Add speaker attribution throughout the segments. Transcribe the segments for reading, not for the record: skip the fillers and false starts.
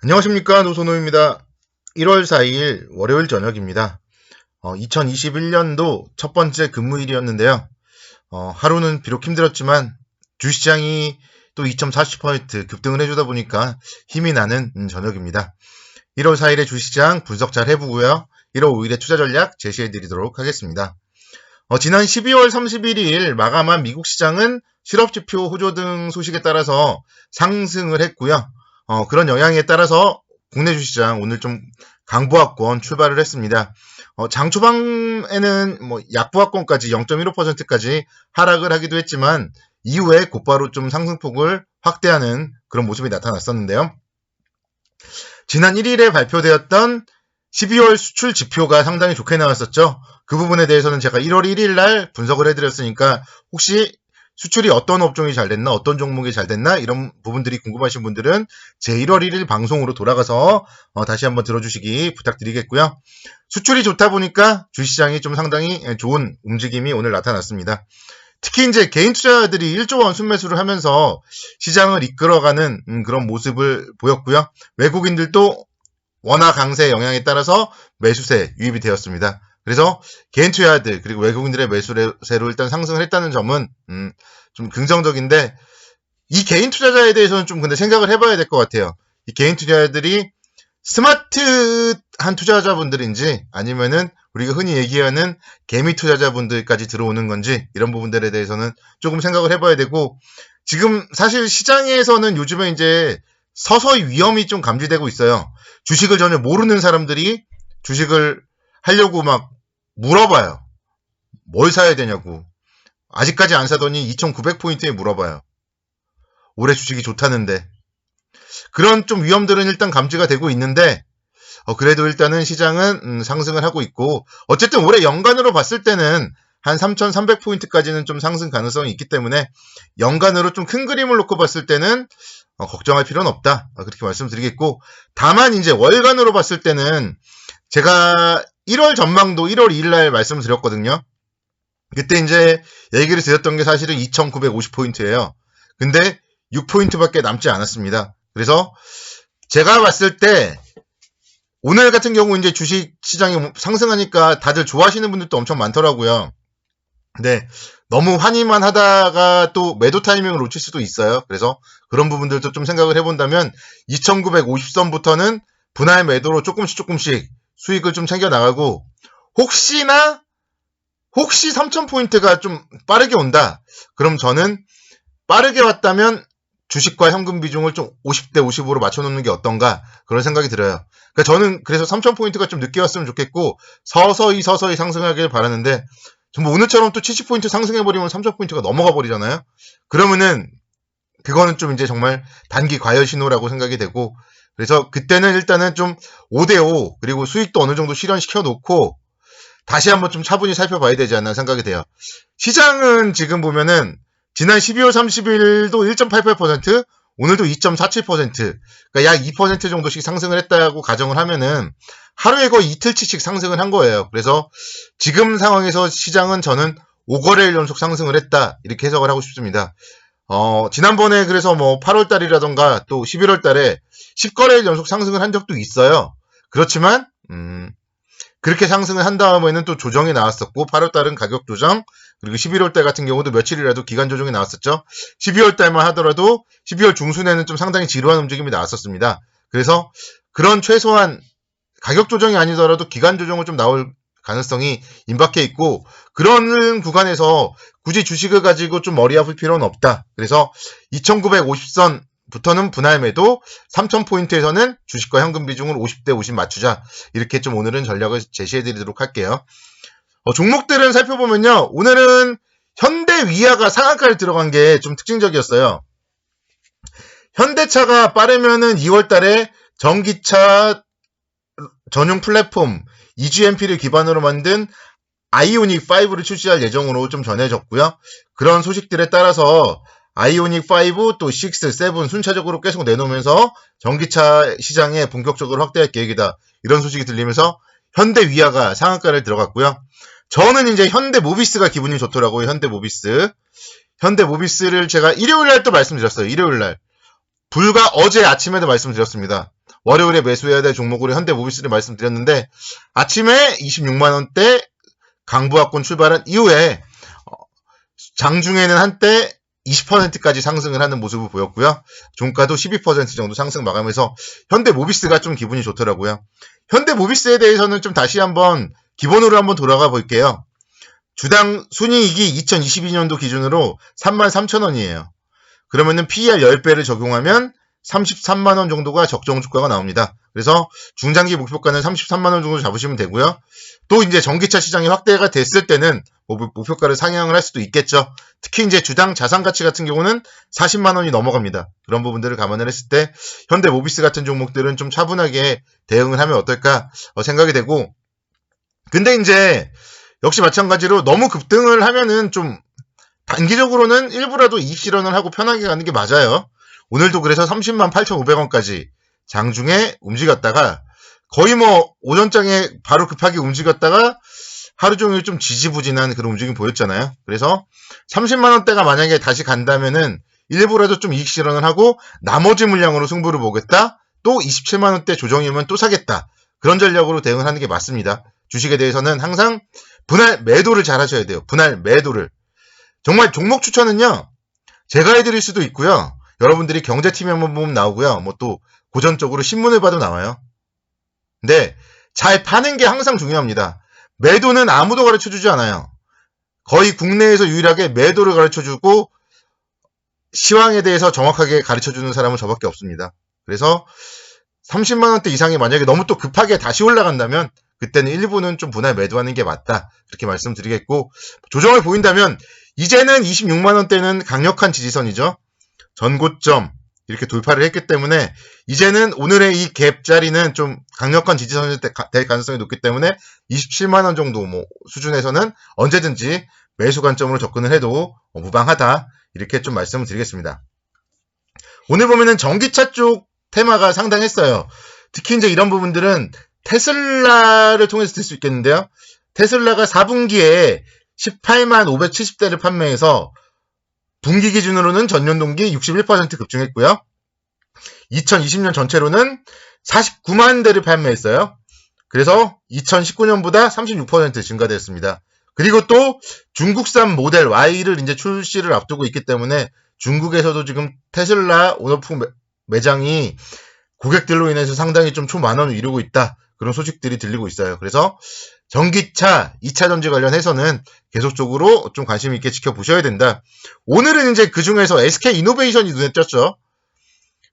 Speaker 1: 안녕하십니까, 노선호입니다. 1월 4일 월요일 저녁입니다. 2021년도 첫 번째 근무일이었는데요. 하루는 비록 힘들었지만 주시장이 또 2.40% 급등을 해주다 보니까 힘이 나는 저녁입니다. 1월 4일에 주시장 분석 잘 해보고요. 1월 5일에 투자 전략 제시해드리도록 하겠습니다. 지난 12월 31일 마감한 미국 시장은 실업지표 호조 등 소식에 따라서 상승을 했고요. 그런 영향에 따라서 국내 주시장 오늘 좀 강보합권 출발을 했습니다. 장 초반에는 약보합권까지 0.15%까지 하락을 하기도 했지만 이후에 곧바로 좀 상승폭을 확대하는 그런 모습이 나타났었는데요. 지난 1일에 발표되었던 12월 수출 지표가 상당히 좋게 나왔었죠. 그 부분에 대해서는 제가 1월 1일 날 분석을 해드렸으니까 혹시 수출이 어떤 업종이 잘 됐나, 어떤 종목이 잘 됐나 이런 부분들이 궁금하신 분들은 제 1월 1일 방송으로 돌아가서 다시 한번 들어주시기 부탁드리겠고요. 수출이 좋다 보니까 주시장이 좀 상당히 좋은 움직임이 오늘 나타났습니다. 특히 이제 개인 투자자들이 1조 원 순매수를 하면서 시장을 이끌어가는 그런 모습을 보였고요. 외국인들도 원화 강세 영향에 따라서 매수세 유입이 되었습니다. 그래서 개인 투자자들 그리고 외국인들의 매수세로 일단 상승을 했다는 점은 좀 긍정적인데, 이 개인 투자자에 대해서는 좀 근데 생각을 해봐야 될 것 같아요. 이 개인 투자자들이 스마트한 투자자분들인지 아니면은 우리가 흔히 얘기하는 개미 투자자분들까지 들어오는 건지 이런 부분들에 대해서는 조금 생각을 해봐야 되고, 지금 사실 시장에서는 요즘에 이제 서서히 위험이 좀 감지되고 있어요. 주식을 전혀 모르는 사람들이 주식을 하려고 막 물어봐요. 뭘 사야 되냐고. 아직까지 안 사더니 2,900포인트에 물어봐요. 올해 주식이 좋다는데. 그런 좀 위험들은 일단 감지가 되고 있는데, 그래도 일단은 시장은 상승을 하고 있고, 어쨌든 올해 연간으로 봤을 때는 한 3,300포인트까지는 좀 상승 가능성이 있기 때문에 연간으로 좀 큰 그림을 놓고 봤을 때는 걱정할 필요는 없다. 그렇게 말씀드리겠고, 다만 이제 월간으로 봤을 때는 제가 1월 전망도 1월 2일 날 말씀을 드렸거든요. 그때 이제 얘기를 드렸던 게 사실은 2,950포인트예요. 근데 6포인트밖에 남지 않았습니다. 그래서 제가 봤을 때 오늘 같은 경우 이제 주식 시장이 상승하니까 다들 좋아하시는 분들도 엄청 많더라고요. 근데 너무 환희만 하다가 또 매도 타이밍을 놓칠 수도 있어요. 그래서 그런 부분들도 좀 생각을 해본다면 2,950선부터는 분할 매도로 조금씩 수익을 좀 챙겨 나가고, 혹시 3,000포인트가 좀 빠르게 온다. 그럼 저는 빠르게 왔다면 주식과 현금 비중을 좀 50대 50으로 맞춰놓는 게 어떤가, 그런 생각이 들어요. 그러니까 저는 그래서 3,000포인트가 좀 늦게 왔으면 좋겠고, 서서히 상승하길 바라는데, 뭐 오늘처럼 또 70포인트 상승해버리면 3,000포인트가 넘어가 버리잖아요. 그러면은 그거는 좀 이제 정말 단기 과열 신호라고 생각이 되고, 그래서 그때는 일단은 좀 5대5 그리고 수익도 어느 정도 실현시켜 놓고 다시 한번 좀 차분히 살펴봐야 되지 않나 생각이 돼요. 시장은 지금 보면은 지난 12월 30일도 1.88%, 오늘도 2.47%, 그러니까 약 2% 정도씩 상승을 했다고 가정을 하면은 하루에 거의 이틀치씩 상승을 한 거예요. 그래서 지금 상황에서 시장은 저는 5거래일 연속 상승을 했다, 이렇게 해석을 하고 싶습니다. 지난번에 그래서 뭐 8월 달이라던가 또 11월 달에 10거래일 연속 상승을 한 적도 있어요. 그렇지만, 그렇게 상승을 한 다음에는 또 조정이 나왔었고, 8월 달은 가격 조정, 그리고 11월 달 같은 경우도 며칠이라도 기간 조정이 나왔었죠. 12월 달만 하더라도 12월 중순에는 좀 상당히 지루한 움직임이 나왔었습니다. 그래서 그런 최소한 가격 조정이 아니더라도 기간 조정은 좀 나올 가능성이 임박해 있고, 그런 구간에서 굳이 주식을 가지고 좀 머리 아플 필요는 없다. 그래서 2,950선부터는 분할 매도, 3,000포인트에서는 주식과 현금 비중을 50대 50 맞추자. 이렇게 좀 오늘은 전략을 제시해 드리도록 할게요. 종목들은 살펴보면요. 오늘은 현대위아가 상한가를 들어간 게 좀 특징적이었어요. 현대차가 빠르면은 2월 달에 전기차 전용 플랫폼 EGMP를 기반으로 만든 아이오닉 5를 출시할 예정으로 좀 전해졌고요. 그런 소식들에 따라서 아이오닉 5, 또 6, 7 순차적으로 계속 내놓으면서 전기차 시장에 본격적으로 확대할 계획이다, 이런 소식이 들리면서 현대위아가 상한가를 들어갔고요. 저는 이제 현대모비스가 기분이 좋더라고요. 현대모비스를 제가 일요일날 또 말씀드렸어요. 일요일날. 불과 어제 아침에도 말씀드렸습니다. 월요일에 매수해야 될 종목으로 현대모비스를 말씀드렸는데 아침에 26만원대 강부하권 출발한 이후에 장중에는 한때 20%까지 상승을 하는 모습을 보였고요. 종가도 12% 정도 상승 마감해서 현대모비스가 좀 기분이 좋더라고요. 현대모비스에 대해서는 좀 다시 한번 기본으로 한번 돌아가 볼게요. 주당 순이익이 2022년도 기준으로 33,000원이에요. 그러면은 PER 10배를 적용하면 33만원 정도가 적정 주가가 나옵니다. 그래서 중장기 목표가는 33만원 정도 잡으시면 되고요. 또 이제 전기차 시장이 확대가 됐을 때는 목표가를 상향을 할 수도 있겠죠. 특히 이제 주당 자산 가치 같은 경우는 40만원이 넘어갑니다. 그런 부분들을 감안을 했을 때 현대모비스 같은 종목들은 좀 차분하게 대응을 하면 어떨까 생각이 되고, 근데 이제 역시 마찬가지로 너무 급등을 하면은 좀 단기적으로는 일부라도 이익 실현을 하고 편하게 가는 게 맞아요. 오늘도 그래서 30만 8,500원까지 장중에 움직였다가 거의 뭐 오전장에 바로 급하게 움직였다가 하루 종일 좀 지지부진한 그런 움직임 보였잖아요. 그래서 30만원대가 만약에 다시 간다면은 일부라도 좀 이익 실현을 하고 나머지 물량으로 승부를 보겠다. 또 27만원대 조정이면 또 사겠다. 그런 전략으로 대응을 하는 게 맞습니다. 주식에 대해서는 항상 분할 매도를 잘 하셔야 돼요. 분할 매도를. 정말 종목 추천은요, 제가 해드릴 수도 있고요. 여러분들이 경제팀에 한번 보면 나오고요. 뭐 또 고전적으로 신문을 봐도 나와요. 근데 잘 파는 게 항상 중요합니다. 매도는 아무도 가르쳐주지 않아요. 거의 국내에서 유일하게 매도를 가르쳐주고 시황에 대해서 정확하게 가르쳐주는 사람은 저밖에 없습니다. 그래서 30만원대 이상이 만약에 너무 또 급하게 다시 올라간다면 그때는 일부는 좀 분할 매도하는 게 맞다. 그렇게 말씀드리겠고, 조정을 보인다면 이제는 26만원대는 강력한 지지선이죠. 전고점 이렇게 돌파를 했기 때문에 이제는 오늘의 이 갭 자리는 좀 강력한 지지선이 될 가능성이 높기 때문에 27만원 정도 뭐 수준에서는 언제든지 매수 관점으로 접근을 해도 무방하다. 이렇게 좀 말씀을 드리겠습니다. 오늘 보면은 전기차 쪽 테마가 상당했어요. 특히 이제 이런 부분들은 테슬라를 통해서 들 수 있겠는데요. 테슬라가 4분기에 18만 570대를 판매해서 분기 기준으로는 전년 동기 61% 급증했고요. 2020년 전체로는 49만 대를 판매했어요. 그래서 2019년보다 36% 증가됐습니다. 그리고 또 중국산 모델 Y를 이제 출시를 앞두고 있기 때문에 중국에서도 지금 테슬라 온오프 매장이 고객들로 인해서 상당히 좀 초만원을 이루고 있다. 그런 소식들이 들리고 있어요. 그래서 전기차, 2차 전지 관련해서는 계속적으로 좀 관심 있게 지켜보셔야 된다. 오늘은 이제 그 중에서 SK 이노베이션이 눈에 띄었죠.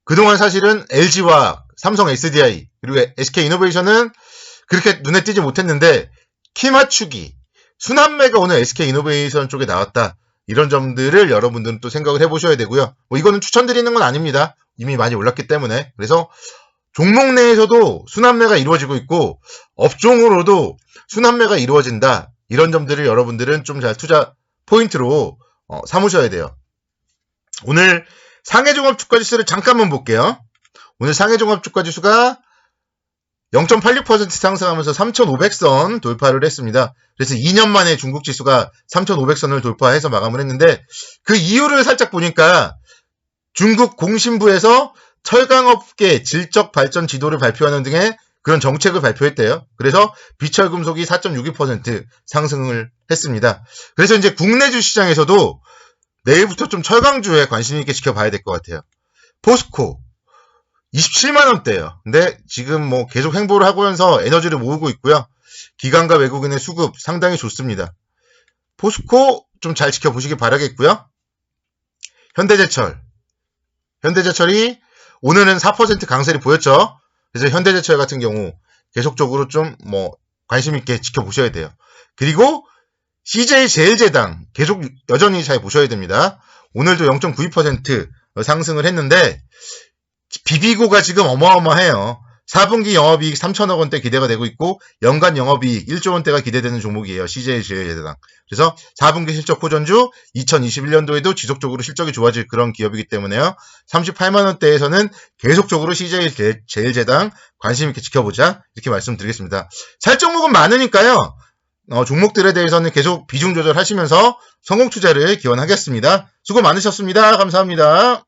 Speaker 1: 그동안 사실은 LG와 삼성 SDI, 그리고 SK 이노베이션은 그렇게 눈에 띄지 못했는데, 키 맞추기, 순환매가 오늘 SK 이노베이션 쪽에 나왔다. 이런 점들을 여러분들은 또 생각을 해보셔야 되고요. 뭐 이거는 추천드리는 건 아닙니다. 이미 많이 올랐기 때문에. 그래서 종목 내에서도 순환매가 이루어지고 있고 업종으로도 순환매가 이루어진다. 이런 점들을 여러분들은 좀 잘 투자 포인트로 삼으셔야 돼요. 오늘 상해종합주가지수를 잠깐만 볼게요. 오늘 상해종합주가지수가 0.86% 상승하면서 3,500선 돌파를 했습니다. 그래서 2년 만에 중국지수가 3,500선을 돌파해서 마감을 했는데, 그 이유를 살짝 보니까 중국 공신부에서 철강업계 질적 발전 지도를 발표하는 등의 그런 정책을 발표했대요. 그래서 비철금속이 4.62% 상승을 했습니다. 그래서 이제 국내 주시장에서도 내일부터 좀 철강주에 관심 있게 지켜봐야 될 것 같아요. 포스코 27만원대예요. 근데 지금 뭐 계속 행보를 하면서 에너지를 모으고 있고요. 기관과 외국인의 수급 상당히 좋습니다. 포스코 좀 잘 지켜보시기 바라겠고요. 현대제철이 오늘은 4% 강세를 보였죠. 그래서 현대제철 같은 경우 계속적으로 좀 뭐 관심 있게 지켜보셔야 돼요. 그리고 CJ제일제당 계속 여전히 잘 보셔야 됩니다. 오늘도 0.92% 상승을 했는데 비비고가 지금 어마어마해요. 4분기 영업이익 3천억 원대 기대가 되고 있고 연간 영업이익 1조 원대가 기대되는 종목이에요. CJ제일제당. 그래서 4분기 실적 호전주 2021년도에도 지속적으로 실적이 좋아질 그런 기업이기 때문에요. 38만 원대에서는 계속적으로 CJ제일제당 관심 있게 지켜보자. 이렇게 말씀드리겠습니다. 살 종목은 많으니까요. 종목들에 대해서는 계속 비중 조절하시면서 성공 투자를 기원하겠습니다. 수고 많으셨습니다. 감사합니다.